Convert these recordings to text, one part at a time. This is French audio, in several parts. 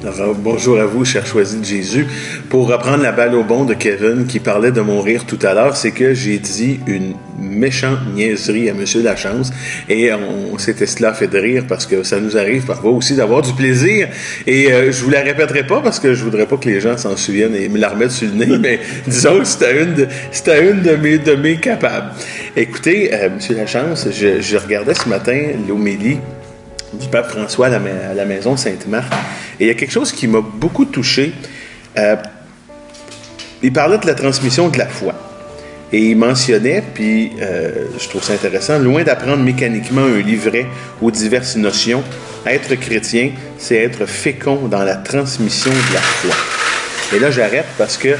Alors, bonjour à vous, chers choisis de Jésus. Pour reprendre la balle au bond de Kevin qui parlait de mon rire tout à l'heure, c'est que j'ai dit une méchante niaiserie à Monsieur Lachance et on s'était cela fait de rire parce que ça nous arrive parfois aussi d'avoir du plaisir et je vous la répéterai pas parce que je voudrais pas que les gens s'en souviennent et me la remettent sur le nez, mais disons que c'était une de mes capables. Écoutez, Monsieur Lachance, je regardais ce matin l'homélie du pape François à la maison de Sainte-Marthe. Et il y a quelque chose qui m'a beaucoup touché. Il parlait de la transmission de la foi. Et il mentionnait, puis je trouve ça intéressant, loin d'apprendre mécaniquement un livret aux diverses notions, être chrétien, c'est être fécond dans la transmission de la foi. Et là, j'arrête parce que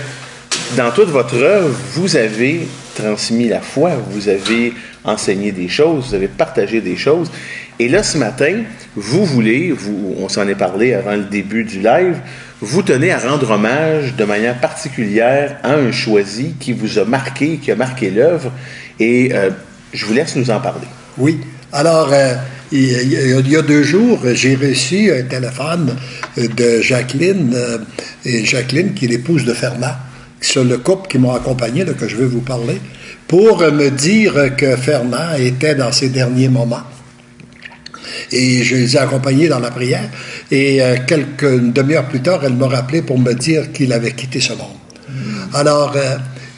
dans toute votre œuvre, vous avez transmis la foi, vous avez enseigné des choses, vous avez partagé des choses. Et là, ce matin, on s'en est parlé avant le début du live, vous tenez à rendre hommage de manière particulière à un choisi qui vous a marqué, qui a marqué l'œuvre. Et je vous laisse nous en parler. Oui. Alors, il y a 2 jours, j'ai reçu un téléphone de Jacqueline, et Jacqueline, qui est l'épouse de Fernand. C'est le couple qui m'a accompagné, là, que je vais vous parler, pour me dire que Fernand était dans ses derniers moments. Et je les ai accompagnés dans la prière. Et une demi-heure plus tard, elle m'a rappelé pour me dire qu'il avait quitté ce monde. Alors,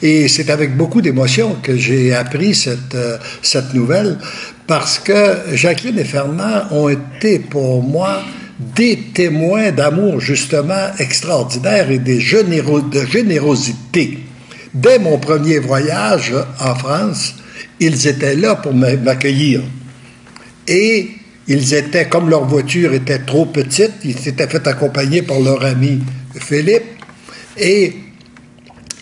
et c'est avec beaucoup d'émotion que j'ai appris cette nouvelle, parce que Jacqueline et Fernand ont été pour moi des témoins d'amour justement extraordinaires et de générosité. Dès mon premier voyage en France, ils étaient là pour m'accueillir. Et ils étaient, comme leur voiture était trop petite, ils s'étaient fait accompagner par leur ami Philippe, et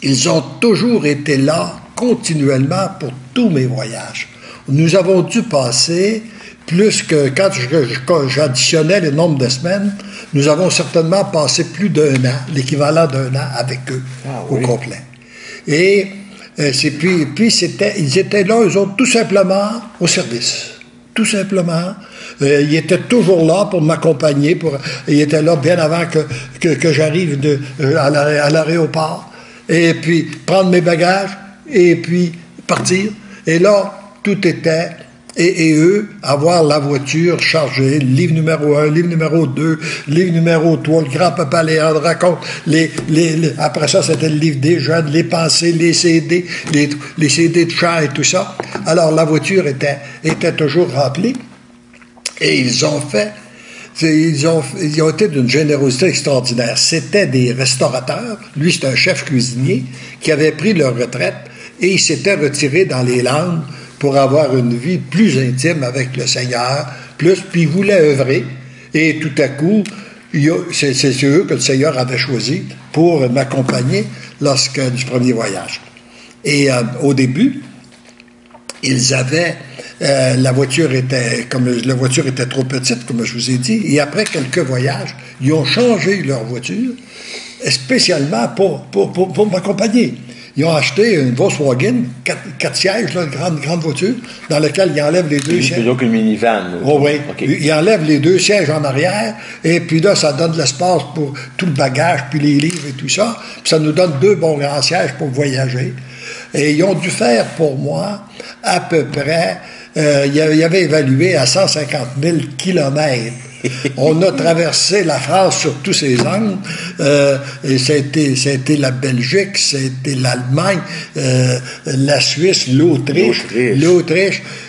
ils ont toujours été là, continuellement, pour tous mes voyages. Nous avons dû passer plus que, quand j'additionnais le nombre de semaines, nous avons certainement passé plus d'1 an, l'équivalent d'1 an avec eux, au complet. Et ils étaient là, eux autres, tout simplement au service. Tout simplement. Ils étaient toujours là pour m'accompagner. Ils étaient là bien avant que j'arrive à l'aéroport. Et puis, prendre mes bagages, et puis partir. Et là, tout était... Et eux, avoir la voiture chargée, livre numéro 1, livre numéro 2, livre numéro 3, le grand-papa Léandre raconte, après ça, c'était le livre des jeunes, les pensées, les CD, les CD de chant et tout ça. Alors, la voiture était toujours remplie. Et ils ont été d'une générosité extraordinaire. C'était des restaurateurs. Lui, c'était un chef cuisinier qui avait pris leur retraite et il s'était retiré dans les Landes pour avoir une vie plus intime avec le Seigneur, puis il voulait œuvrer. Et tout à coup, c'est eux que le Seigneur avait choisi pour m'accompagner du premier voyage. Et au début, ils avaient... la voiture était trop petite, comme je vous ai dit, et après quelques voyages, ils ont changé leur voiture, spécialement pour m'accompagner. Ils ont acheté une Volkswagen, 4 sièges, là, une grande voiture, dans laquelle ils enlèvent les 2 sièges. Plutôt qu'une minivan. Oh, oui. Okay. Ils enlèvent les 2 sièges en arrière, et puis là, ça donne de l'espace pour tout le bagage, puis les livres et tout ça. Puis ça nous donne 2 bons grands sièges pour voyager. Et ils ont dû faire pour moi à peu près... il avait évalué à 150 000 kilomètres. On a traversé la France sur tous ses angles. Et ça a été la Belgique, ça a été l'Allemagne, la Suisse, l'Autriche.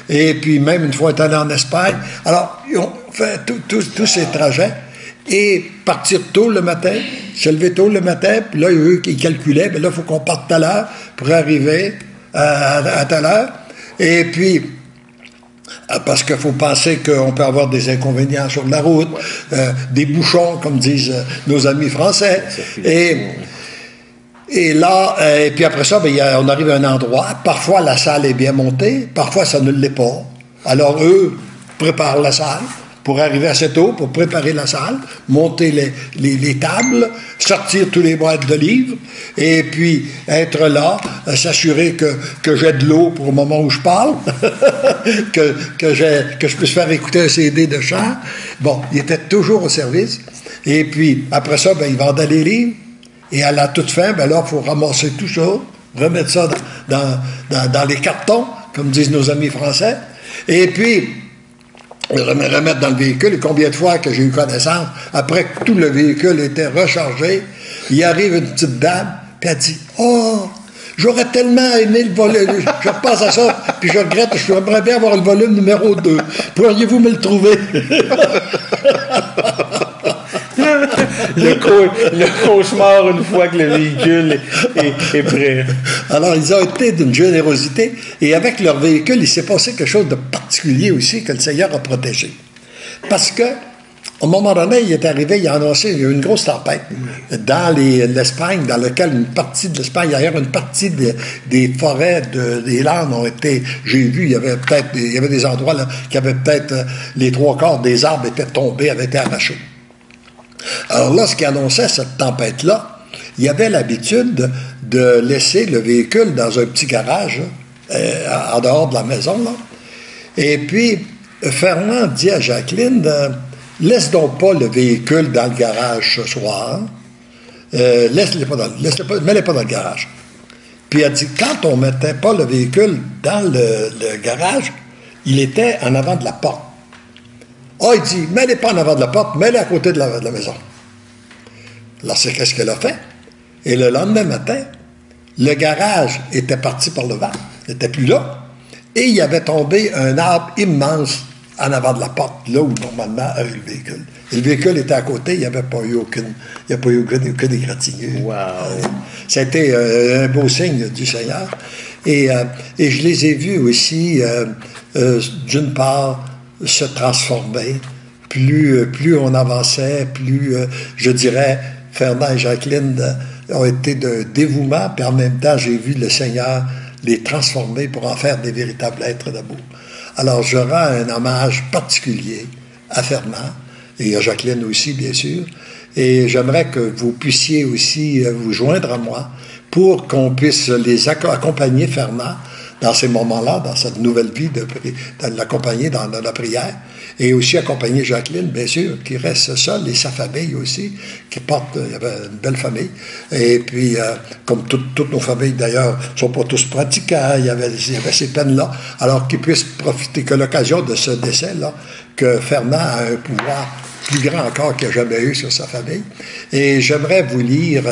Et puis même une fois, on est allé en Espagne. Alors, ils ont fait tous ces trajets. Et partir tôt le matin, se lever tôt le matin, puis là, eux, ils calculaient, bien là, il faut qu'on parte tout à l'heure pour arriver à telle heure. Et puis... parce qu'il faut penser qu'on peut avoir des inconvénients sur la route, des bouchons, comme disent nos amis français. Et là, et puis après ça, on arrive à un endroit. Parfois, la salle est bien montée, parfois, ça ne l'est pas. Alors, eux préparent la salle. pour arriver assez tôt, pour préparer la salle, monter les tables, sortir tous les boîtes de livres, et puis être là, s'assurer que j'ai de l'eau pour le moment où je parle, que je puisse faire écouter un CD de chant. Bon, il était toujours au service. Et puis, après ça, ben, il vendait les livres. Et à la toute fin, ben là, il faut ramasser tout ça, remettre ça dans les cartons, comme disent nos amis français. Et puis, remettre dans le véhicule. Et combien de fois que j'ai eu connaissance, après que tout le véhicule était rechargé, il arrive une petite dame, puis elle dit « Oh, j'aurais tellement aimé le volume. Je repense à ça, puis je regrette, j'aimerais bien avoir le volume numéro 2. Pourriez-vous me le trouver? » Le cauchemar une fois que le véhicule est prêt. Alors, ils ont été d'une générosité, et avec leur véhicule, il s'est passé quelque chose de particulier aussi que le Seigneur a protégé. Parce que, au moment donné, il est arrivé, il a annoncé, il y a eu une grosse tempête dans l'Espagne, dans laquelle une partie de l'Espagne, d'ailleurs, une partie des forêts, des landes ont été, j'ai vu, il y avait des endroits là, qui avaient peut-être, les 3/4 des arbres étaient tombés, avaient été arrachés. Alors, lorsqu'il annonçait cette tempête-là, il y avait l'habitude de laisser le véhicule dans un petit garage, en dehors de la maison, là. Et puis, Fernand dit à Jacqueline, laisse donc pas le véhicule dans le garage ce soir. Mets-le pas dans le garage. Puis elle dit, quand on mettait pas le véhicule dans le garage, il était en avant de la porte. Il dit, mets-les pas en avant de la porte, mets-les à côté de la maison. Alors, c'est qu'est-ce qu'elle a fait? Et le lendemain matin, le garage était parti par le vent, il n'était plus là, et il y avait tombé un arbre immense en avant de la porte, là où normalement avait le véhicule. Et le véhicule était à côté, il n'y avait pas eu aucune égratignure. Wow. Ça a été un beau signe du Seigneur. Et je les ai vus aussi, d'une part, se transformer. Plus on avançait, plus, je dirais, Fernand et Jacqueline ont été d'un dévouement, puis en même temps, j'ai vu le Seigneur les transformer pour en faire des véritables êtres d'amour. Alors, je rends un hommage particulier à Fernand, et à Jacqueline aussi, bien sûr, et j'aimerais que vous puissiez aussi vous joindre à moi pour qu'on puisse les accompagner, Fernand, dans ces moments-là, dans cette nouvelle vie, de l'accompagner dans la prière, et aussi accompagner Jacqueline, bien sûr, qui reste seule, et sa famille aussi, qui porte, il y avait une belle famille, et puis, comme toutes nos familles, d'ailleurs, ne sont pas tous pratiquants, il y avait ces peines-là, alors qu'ils puissent profiter, que l'occasion de ce décès-là, que Fernand a un pouvoir plus grand encore qu'il n'a jamais eu sur sa famille. Et j'aimerais vous lire,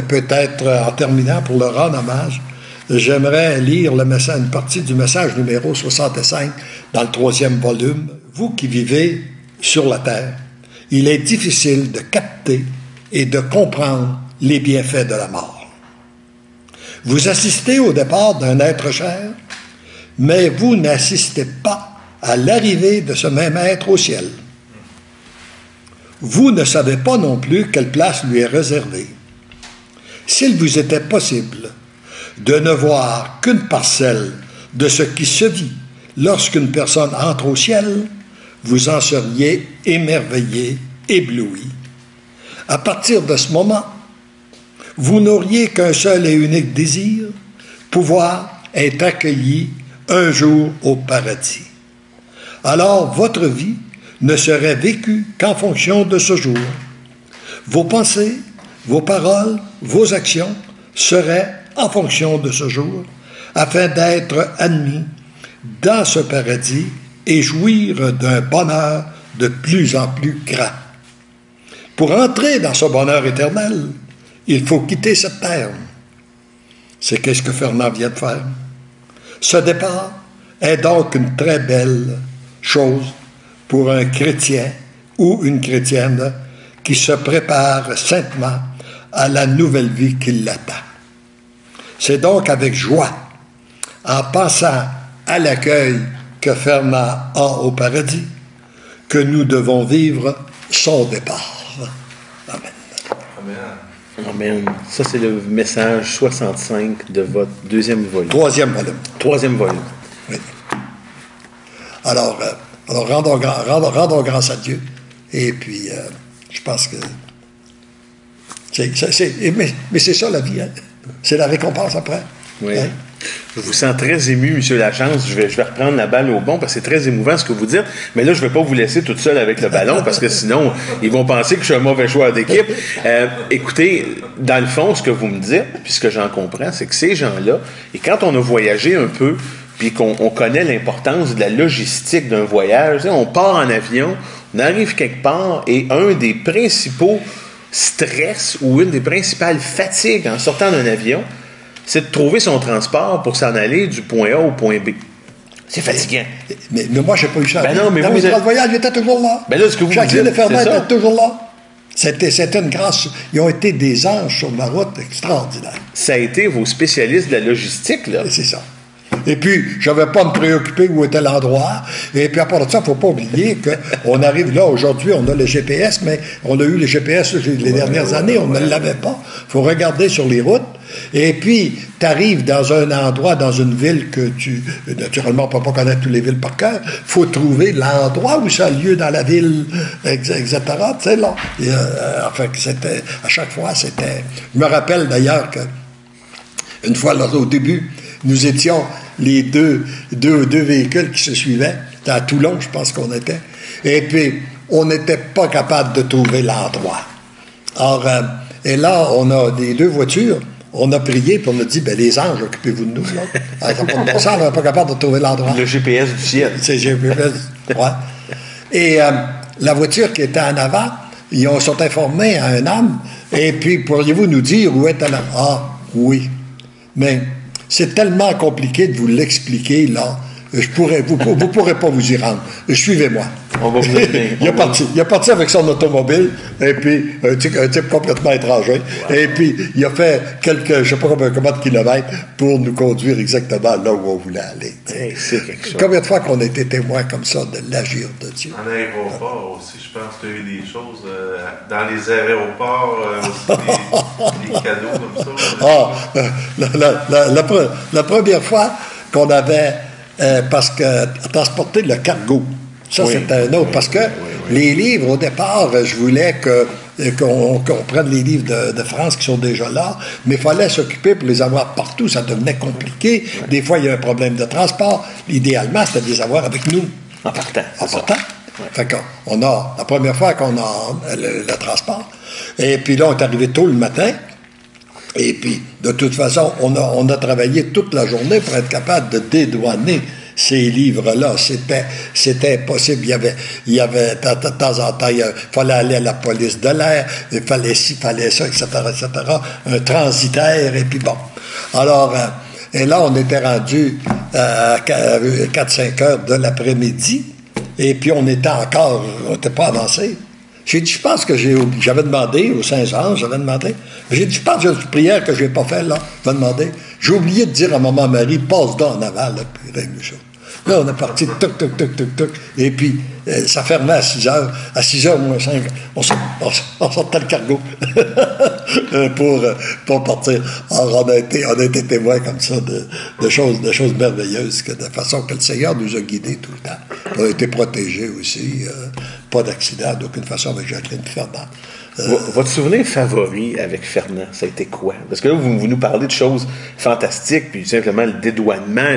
peut-être en terminant, pour le rendre hommage, j'aimerais lire une partie du message numéro 65 dans le 3e volume. Vous qui vivez sur la terre, il est difficile de capter et de comprendre les bienfaits de la mort. Vous assistez au départ d'un être cher, mais vous n'assistez pas à l'arrivée de ce même être au ciel. Vous ne savez pas non plus quelle place lui est réservée. S'il vous était possible de ne voir qu'une parcelle de ce qui se vit lorsqu'une personne entre au ciel, vous en seriez émerveillé, ébloui. À partir de ce moment, vous n'auriez qu'un seul et unique désir, pouvoir être accueilli un jour au paradis. Alors votre vie ne serait vécue qu'en fonction de ce jour. Vos pensées, vos paroles, vos actions seraient en fonction de ce jour, afin d'être admis dans ce paradis et jouir d'un bonheur de plus en plus grand. Pour entrer dans ce bonheur éternel, il faut quitter cette terre. C'est qu'est-ce que Fernand vient de faire. Ce départ est donc une très belle chose pour un chrétien ou une chrétienne qui se prépare saintement à la nouvelle vie qui l'attend. C'est donc avec joie, en pensant à l'accueil que Fernand a au paradis, que nous devons vivre son départ. Amen. Amen. Amen. Ça, c'est le message 65 de votre 2e volume. 3e volume. 3e volume. Oui. Alors, Alors, rendons grâce à Dieu. Et puis, je pense que... mais c'est ça, la vie. Hein? C'est la récompense après. Oui. Hein? Je vous sens très ému, M. Lachance. Je vais reprendre la balle au bon parce que c'est très émouvant ce que vous dites. Mais là, je ne vais pas vous laisser toute seule avec le ballon parce que sinon, ils vont penser que je suis un mauvais joueur d'équipe. Écoutez, dans le fond, ce que vous me dites, puis ce que j'en comprends, c'est que ces gens-là, et quand on a voyagé un peu, puis qu'on connaît l'importance de la logistique d'un voyage, on part en avion, on arrive quelque part, et un des principaux stress ou une des principales fatigues en sortant d'un avion, c'est de trouver son transport pour s'en aller du point A au point B. C'est fatigant. Mais moi, je n'ai pas eu ça. Ben non, mais le voyage était toujours là. Ben là, ce que vous Jacqueline dites, et Fernand étaient toujours là. C'était une grâce. Ils ont été des anges sur ma route extraordinaire. Ça a été vos spécialistes de la logistique, là. Et c'est ça. Et puis, je n'avais pas à me préoccuper où était l'endroit. Et puis, à part de ça, il ne faut pas oublier qu'on arrive là, aujourd'hui, on a le GPS, mais on a eu le GPS les dernières années, on ne l'avait pas. Il faut regarder sur les routes. Et puis, tu arrives dans un endroit, dans une ville que tu... Naturellement, on ne peut pas connaître toutes les villes par cœur. Il faut trouver l'endroit où ça a lieu dans la ville, etc. Tu sais, là. Enfin, c'était... À chaque fois, c'était... Je me rappelle d'ailleurs qu'une fois, là, au début, nous étions les deux véhicules qui se suivaient. C'était à Toulon, je pense qu'on était. Et puis, on n'était pas capable de trouver l'endroit. Alors, et là, on a des deux voitures. On a prié, puis on a dit, ben les anges, occupez-vous de nous. Là. Alors, on n'est pas capable de trouver l'endroit. Le GPS du ciel. C'est le GPS, ouais. Et la voiture qui était en avant, ils sont informés à un homme. Et puis, pourriez-vous nous dire où est la... Ah, oui. Mais c'est tellement compliqué de vous l'expliquer, là. Vous pourrez pas vous y rendre. Suivez-moi. On va vous aider. Il est parti avec son automobile, et puis un type complètement étranger. Wow. Et puis, il a fait je ne sais pas combien de kilomètres pour nous conduire exactement là où on voulait aller. Hey, c'est quelque chose. Combien de fois qu'on a été témoins comme ça de l'agir de Dieu? En aéroport aussi, je pense qu'il y a eu des choses. Dans les aéroports, aussi, des cadeaux comme ça. La première fois qu'on avait... parce que transporter le cargo, ça c'était un autre. Parce que les livres, au départ, je voulais qu'on prenne les livres de France qui sont déjà là, mais il fallait s'occuper pour les avoir partout. Ça devenait compliqué. Ouais. Des fois, il y a un problème de transport. Idéalement, c'était de les avoir avec nous. En partant. Ouais. Fait qu'on a, la première fois qu'on a le transport, et puis là, on est arrivé tôt le matin. Et puis, de toute façon, on a travaillé toute la journée pour être capable de dédouaner ces livres-là. C'était impossible. Il y avait de temps en temps, il fallait aller à la police de l'air, il fallait ci, il fallait ça, etc., etc., un transitaire, et puis bon. Alors, et là, on était rendu à 4-5 heures de l'après-midi, et puis on n'était pas avancé. J'ai dit, je pense que j'avais demandé au Saint-Georges, j'ai dit, je pense que j'ai une prière que je n'ai pas faite, là, je vais demander. J'ai oublié de dire à maman Marie, passe donc en aval, là, puis règle ça. Là, on est parti, toc, et puis ça fermait à 6 heures. À 6 heures moins 5, on sortait le cargo pour partir. Alors, on a été témoins comme ça de choses merveilleuses, de façon que le Seigneur nous a guidés tout le temps. On a été protégés aussi, pas d'accident d'aucune façon avec Jacqueline et Fernand. Votre souvenir favori avec Fernand, ça a été quoi? Parce que là, vous nous parlez de choses fantastiques, puis simplement le dédouanement,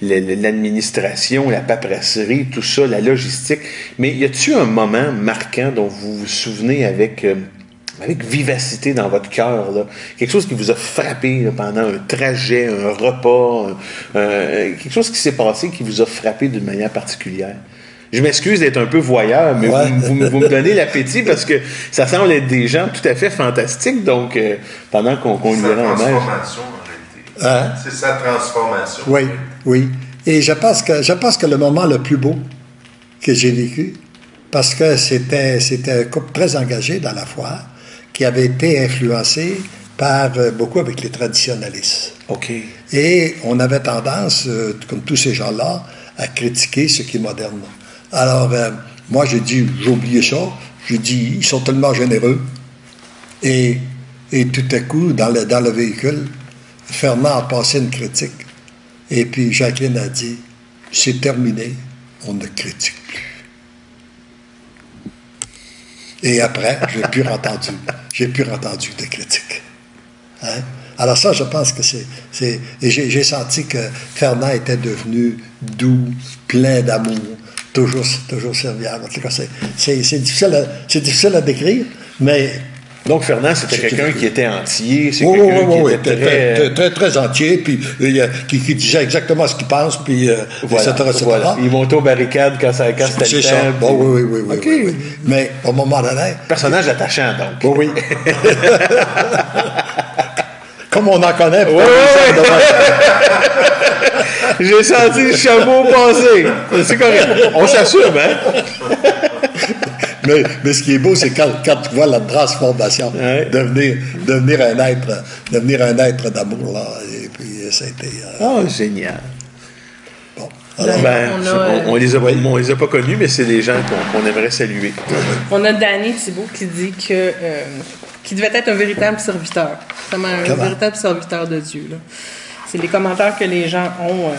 l'administration, la paperasserie, tout ça, la logistique. Mais y a-t-il un moment marquant dont vous vous souvenez avec vivacité dans votre cœur, là? Quelque chose qui vous a frappé là, pendant un trajet, un repas, quelque chose qui s'est passé qui vous a frappé d'une manière particulière? Je m'excuse d'être un peu voyeur, mais vous me donnez l'appétit parce que ça semble être des gens tout à fait fantastiques. Donc, pendant qu'on lui rend hommage. C'est sa transformation, en réalité. C'est sa transformation. Oui. Et je pense que le moment le plus beau que j'ai vécu, parce que c'était un couple très engagé dans la foi, qui avait été influencé par beaucoup avec les traditionnalistes. OK. Et on avait tendance, comme tous ces gens-là, à critiquer ce qui est moderne. Alors, moi, j'ai oublié ça. J'ai dit, ils sont tellement généreux. Et tout à coup, dans le véhicule, Fernand a passé une critique. Et puis, Jacqueline a dit, c'est terminé. on ne critique plus. Et après, j'ai plus entendu de critiques. Hein? Alors ça, je pense que et j'ai senti que Fernand était devenu doux, plein d'amour, toujours serviable. En tout cas, c'est difficile à décrire, mais... Donc, Fernand, c'était quelqu'un qui était entier, c'est oui, quelqu'un qui oui, était très entier, puis qui disait exactement ce qu'il pense, puis etc. Voilà. Il montait aux barricades quand c'était le temps. C'est ça. Bon, oui. Okay. Oui. Mais au moment donné... Personnage attachant, donc. Oui. Comme on en connaît. Oui. J'ai senti le chameau passer. C'est correct. On s'assume, hein? Mais ce qui est beau, c'est quand tu vois la transformation, devenir un être d'amour, là. Et puis, ça a été... génial. Bon. Alors, on les a pas connus, mais c'est des gens qu'on aimerait saluer. On a Danny Thibault qui dit que qui devait être un véritable serviteur. Vraiment un véritable serviteur de Dieu. Là. C'est les commentaires que les gens ont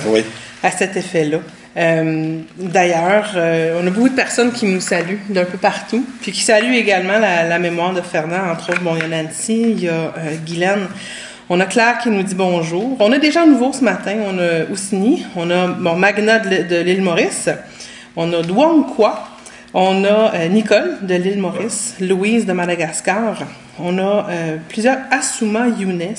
à cet effet-là. D'ailleurs, on a beaucoup de personnes qui nous saluent d'un peu partout, puis qui saluent également la mémoire de Fernand. Entre autres, il y a Nancy, il y a Guylaine. On a Claire qui nous dit bonjour. On a des gens nouveaux ce matin. On a Oussini, on a Magna de l'île Maurice, on a Douang Kwa, on a Nicole de l'île Maurice, Louise de Madagascar, on a plusieurs Assouma Younes,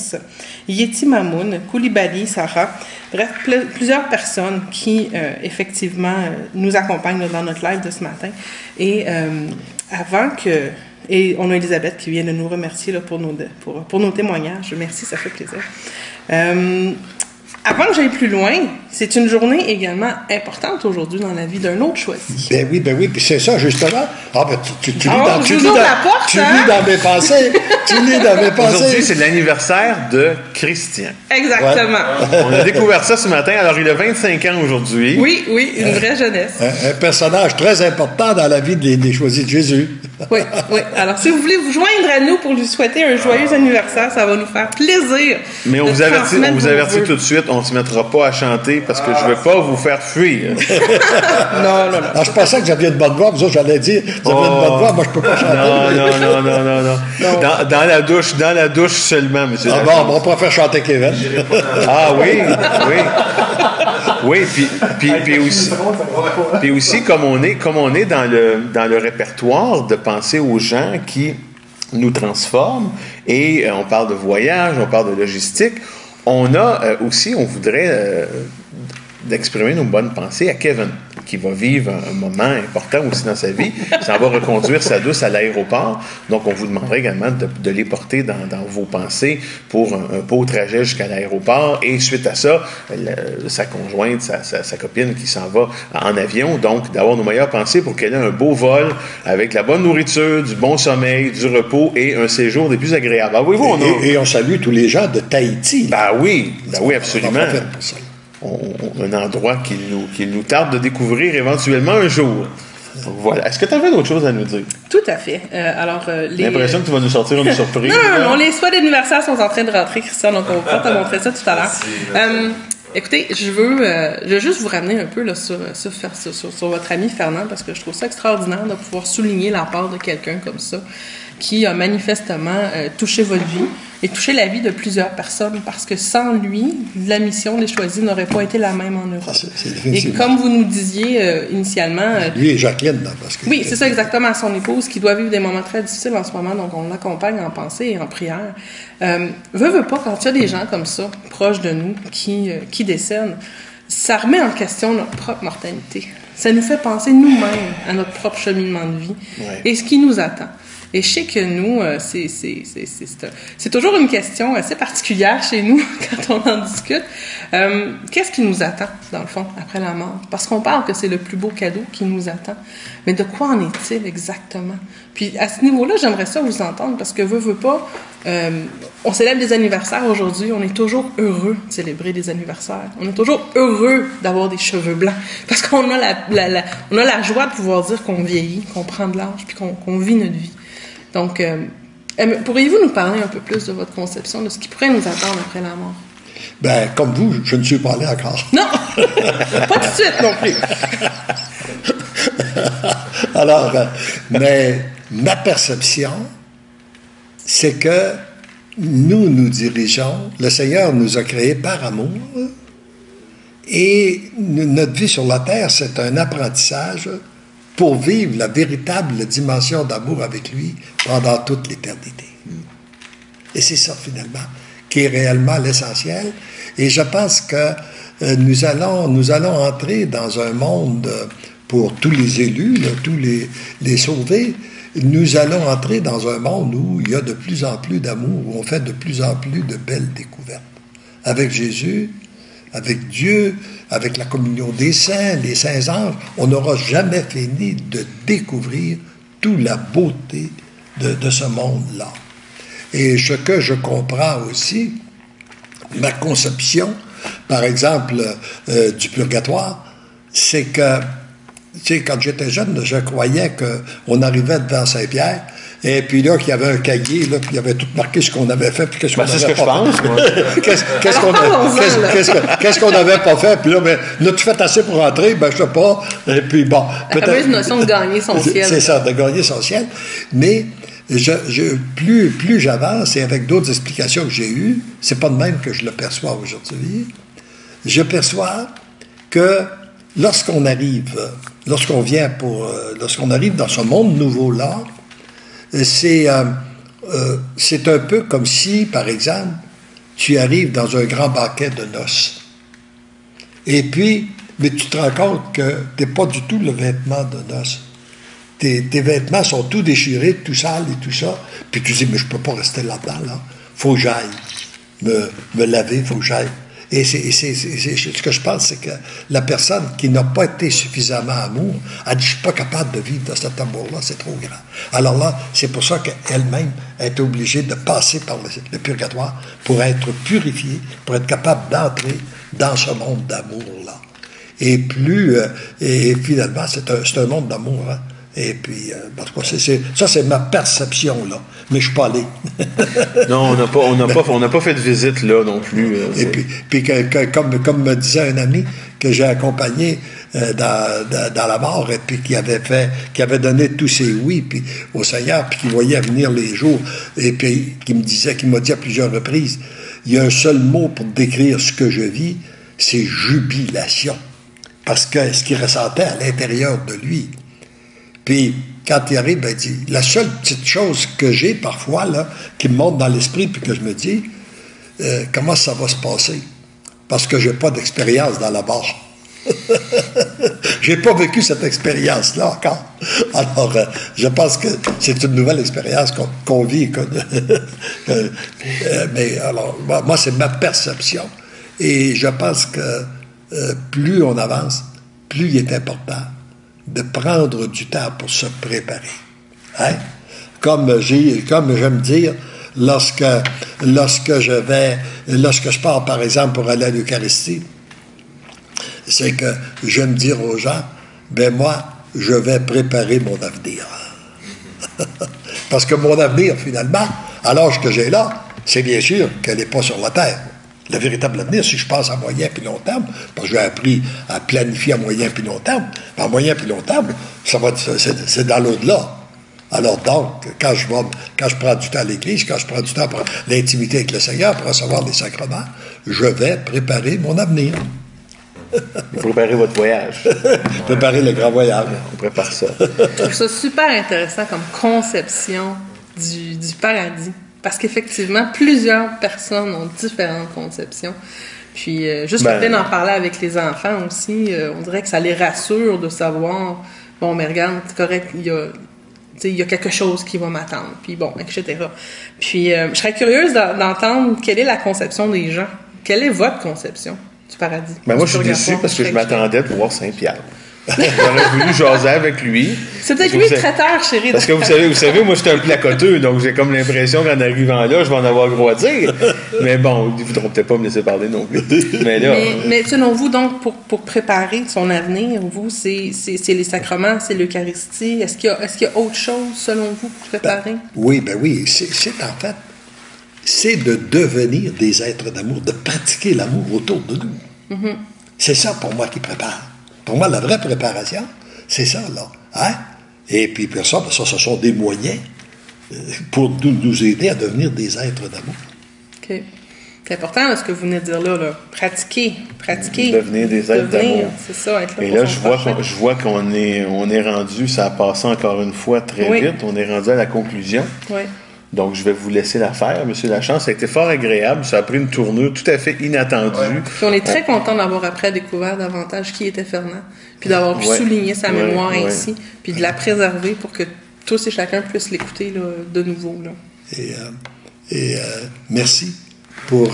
Yeti Mamoun, Koulibaly, Sarah, bref, plusieurs personnes qui effectivement nous accompagnent dans notre live de ce matin. Et et on a Elisabeth qui vient de nous remercier là, pour nos témoignages. Merci, ça fait plaisir. Avant que j'aille plus loin, c'est une journée également importante aujourd'hui dans la vie d'un autre choisi. Ben oui, puis c'est ça, justement. Tu lis dans mes pensées. Aujourd'hui, c'est l'anniversaire de Christian. Exactement. Ouais. On a découvert ça ce matin. Alors, il a 25 ans aujourd'hui. Oui, une vraie jeunesse. Un personnage très important dans la vie des choisis de Jésus. Oui. Alors, si vous voulez vous joindre à nous pour lui souhaiter un joyeux anniversaire, ça va nous faire plaisir. Mais on vous avertit tout de suite, on ne se mettra pas à chanter parce que je ne veux pas vous faire fuir. Non. Alors, je pensais que j'avais une bonne voix, vous autres, j'allais dire, vous avez une bonne voix, moi, je ne peux pas chanter. Non. Dans la douche seulement, monsieur. On préfère chanter Kevin. Oui, puis aussi comme on est dans le répertoire de penser aux gens qui nous transforment, et on parle de voyage, on parle de logistique, on voudrait d'exprimer nos bonnes pensées à Kevin, qui va vivre un moment important aussi dans sa vie. Ça va reconduire sa douce à l'aéroport. Donc, on vous demanderait également de les porter dans vos pensées pour un beau trajet jusqu'à l'aéroport. Et suite à ça, sa conjointe, sa copine qui s'en va en avion. Donc, d'avoir nos meilleures pensées pour qu'elle ait un beau vol avec la bonne nourriture, du bon sommeil, du repos et un séjour des plus agréables. Et on salue tous les gens de Tahiti. Ben oui, absolument. Un endroit qu'il nous tarde de découvrir éventuellement un jour. Voilà. Est-ce que tu avais d'autres choses à nous dire? Tout à fait. J'ai l'impression que tu vas nous sortir une surprise. Non, les souhaits d'anniversaire sont en train de rentrer, Christian, donc on va te montrer ça tout à l'heure. Écoutez, je veux juste vous ramener un peu là, sur votre ami Fernand, parce que je trouve ça extraordinaire de pouvoir souligner la part de quelqu'un comme ça, qui a manifestement touché votre vie et touché la vie de plusieurs personnes, parce que sans lui, la mission des choisis n'aurait pas été la même en Europe. Et comme vous nous disiez initialement... lui et Jacqueline, là, parce que... Oui, c'est ça exactement, son épouse, qui doit vivre des moments très difficiles en ce moment, donc on l'accompagne en pensée et en prière. Veut pas, quand il y a des gens comme ça, proches de nous, qui décèdent, ça remet en question notre propre mortalité. Ça nous fait penser nous-mêmes à notre propre cheminement de vie et ce qui nous attend. Et je sais que nous, c'est toujours une question assez particulière chez nous quand on en discute. Qu'est-ce qui nous attend, dans le fond, après la mort? Parce qu'on parle que c'est le plus beau cadeau qui nous attend. Mais de quoi en est-il exactement? Puis à ce niveau-là, j'aimerais ça vous entendre, parce que veut pas, on célèbre des anniversaires aujourd'hui, on est toujours heureux de célébrer des anniversaires. On est toujours heureux d'avoir des cheveux blancs, parce qu'on a la joie de pouvoir dire qu'on vieillit, qu'on prend de l'âge, puis qu'on vit notre vie. Donc, pourriez-vous nous parler un peu plus de votre conception, de ce qui pourrait nous attendre après la mort? Ben, comme vous, je ne suis pas allé encore. Non! Pas tout de suite non plus. Alors, mais ma perception, c'est que nous dirigeons, le Seigneur nous a créés par amour, et notre vie sur la terre, c'est un apprentissage pour vivre la véritable dimension d'amour avec lui pendant toute l'éternité. Et c'est ça, finalement, qui est réellement l'essentiel. Et je pense que nous allons entrer dans un monde, pour tous les élus, là, tous les sauvés, nous allons entrer dans un monde où il y a de plus en plus d'amour, où on fait de plus en plus de belles découvertes. Avec Jésus, avec Dieu, avec la communion des saints, les saints anges, on n'aura jamais fini de découvrir toute la beauté de ce monde-là. Et ce que je comprends aussi, ma conception, par exemple, du purgatoire, c'est que, tu sais, quand j'étais jeune, je croyais qu'on arrivait devant Saint-Pierre, et puis là, qu'il y avait un cahier, là, puis il y avait tout marqué ce qu'on avait fait, puis qu'est-ce qu'on avait c'est ce que je pense, moi. Qu'est-ce qu'on n'avait pas fait, puis là, ben, l'as-tu fait assez pour entrer? Ben, je sais pas. Et puis bon. La fameuse notion de gagner son ciel. C'est ça, de gagner son ciel. Mais, plus j'avance, et avec d'autres explications que j'ai eues, c'est pas de même que je le perçois aujourd'hui. Je perçois que lorsqu'on arrive dans ce monde nouveau-là, c'est un peu comme si, par exemple, tu arrives dans un grand banquet de noces. Et puis, mais tu te rends compte que tu n'es pas du tout le vêtement de noces. Tes vêtements sont tout déchirés, tout sales et tout ça. Puis tu dis, mais je ne peux pas rester là-dedans, là. Faut que j'aille me laver, faut que j'aille. Et ce que je pense, c'est que la personne qui n'a pas été suffisamment amour, elle dit, je ne suis pas capable de vivre de cet amour-là, c'est trop grand. Alors là, c'est pour ça qu'elle-même est obligée de passer par le purgatoire pour être purifiée, pour être capable d'entrer dans ce monde d'amour-là. Et finalement, c'est un monde d'amour, hein. Et puis, en tout cas, ça, c'est ma perception, là. Mais je ne suis pas allé. Non, on n'a pas fait de visite, là, non plus. Et puis comme me disait un ami que j'ai accompagné dans la mort, et puis qui avait donné tous ses oui puis, au Seigneur, puis qui voyait venir les jours, et puis qui m'a dit à plusieurs reprises, il y a un seul mot pour décrire ce que je vis, c'est jubilation. Parce que ce qu'il ressentait à l'intérieur de lui. Puis, quand il arrive, ben, il dit, la seule petite chose que j'ai parfois, là, qui me monte dans l'esprit, puis que je me dis, comment ça va se passer? Parce que je n'ai pas d'expérience dans la mort. Je n'ai pas vécu cette expérience-là encore. Alors, je pense que c'est une nouvelle expérience qu'on vit. Mais alors, moi, c'est ma perception. Et je pense que plus on avance, plus il est important de prendre du temps pour se préparer. Hein? Comme j'aime dire, lorsque je pars, par exemple, pour aller à l'Eucharistie, c'est que j'aime dire aux gens, ben moi, je vais préparer mon avenir. Parce que mon avenir, finalement, à l'âge que j'ai là, c'est bien sûr qu'elle n'est pas sur la terre. Le véritable avenir, si je pense à moyen puis long terme, parce que j'ai appris à planifier à moyen puis long terme, à moyen puis long terme, c'est dans l'au-delà. Alors donc, quand je prends du temps à l'Église, quand je prends du temps pour l'intimité avec le Seigneur, pour recevoir les sacrements, je vais préparer mon avenir. Vous préparez votre voyage. Préparer le grand voyage. On prépare ça. Je trouve ça super intéressant comme conception du paradis. Parce qu'effectivement, plusieurs personnes ont différentes conceptions. Puis, juste le fait d'en parler avec les enfants aussi, on dirait que ça les rassure de savoir, bon, mais regarde, c'est correct, il y a quelque chose qui va m'attendre, puis bon, etc. Puis, je serais curieuse d'entendre quelle est la conception des gens. Quelle est votre conception du paradis? Ben moi, je suis déçu parce que je m'attendais pour voir Saint-Pierre. J'aurais voulu jaser avec lui. C'est peut-être lui le traiteur, chérie. Parce que vous savez, moi, j'étais un placoteux, donc j'ai comme l'impression qu'en arrivant là, je vais en avoir gros à dire. Mais bon, ils ne voudront peut-être pas me laisser parler non plus. Mais selon vous, donc, pour préparer son avenir, vous, c'est les sacrements, c'est l'Eucharistie. Est-ce qu'il y a autre chose, selon vous, pour préparer? Oui. En fait, c'est de devenir des êtres d'amour, de pratiquer l'amour autour de nous. Mm-hmm. C'est ça, pour moi, qui prépare. Pour moi, la vraie préparation, C'est ça, là. Hein? Et puis, ça, ce sont des moyens pour nous aider à devenir des êtres d'amour. OK. C'est important, là, ce que vous venez de dire là. Pratiquer. Devenir des êtres d'amour. C'est ça, être là Et pour là, son je vois qu'on est rendu, ça a passé encore une fois très vite, on est rendu à la conclusion. Oui. Donc, je vais vous laisser la faire, M. Lachance. Ça a été fort agréable. Ça a pris une tournure tout à fait inattendue. Ouais. Puis on est très content d'avoir après découvert davantage qui était Fernand, puis d'avoir pu souligner sa mémoire ainsi, puis de la préserver pour que tous et chacun puissent l'écouter là, de nouveau. Là. Et merci pour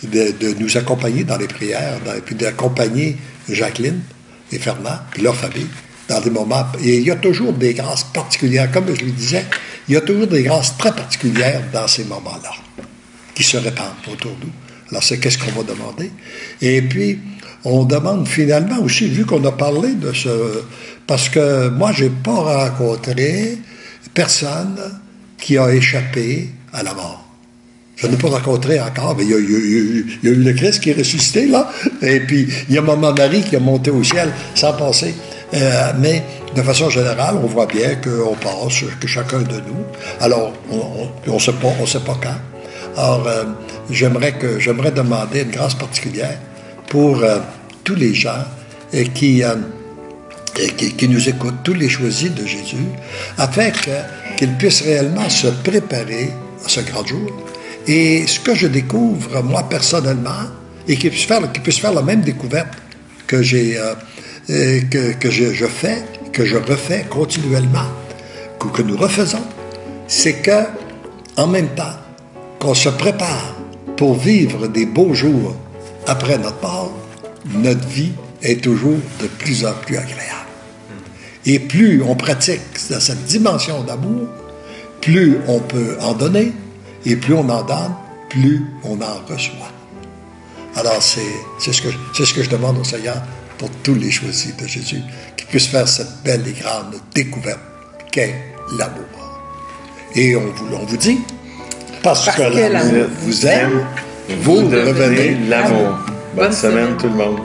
de nous accompagner dans les prières, puis d'accompagner Jacqueline et Fernand, puis leur famille, dans des moments. Et il y a toujours des grâces particulières. Comme je le disais, il y a toujours des grâces très particulières dans ces moments-là, qui se répandent autour de nous. Alors, c'est qu'est-ce qu'on va demander. Et puis, on demande finalement aussi, vu qu'on a parlé de ce... Parce que moi, je n'ai pas rencontré personne qui a échappé à la mort. Je n'ai pas rencontré encore, mais il y a eu le Christ qui est ressuscité, là, et puis il y a Maman Marie qui a monté au ciel sans passer. Mais de façon générale, on voit bien qu'on passe, que chacun de nous. Alors, on sait pas quand. Alors, j'aimerais demander une grâce particulière pour tous les gens qui nous écoutent, tous les choisis de Jésus, afin qu'ils puissent réellement se préparer à ce grand jour. Et ce que je découvre, moi, personnellement, et qu'ils puissent faire la même découverte que je fais, que je refais continuellement, que nous refaisons, c'est que, en même temps qu'on se prépare pour vivre des beaux jours après notre mort, notre vie est toujours de plus en plus agréable. Et plus on pratique cette dimension d'amour, plus on peut en donner, et plus on en donne, plus on en reçoit. Alors, c'est ce que je demande au Seigneur pour tous les choisis de Jésus, qu'ils puissent faire cette belle et grande découverte qu'est l'amour. Et on vous dit, parce que l'amour vous aime, vous devenez l'amour. Bonne semaine tout le monde.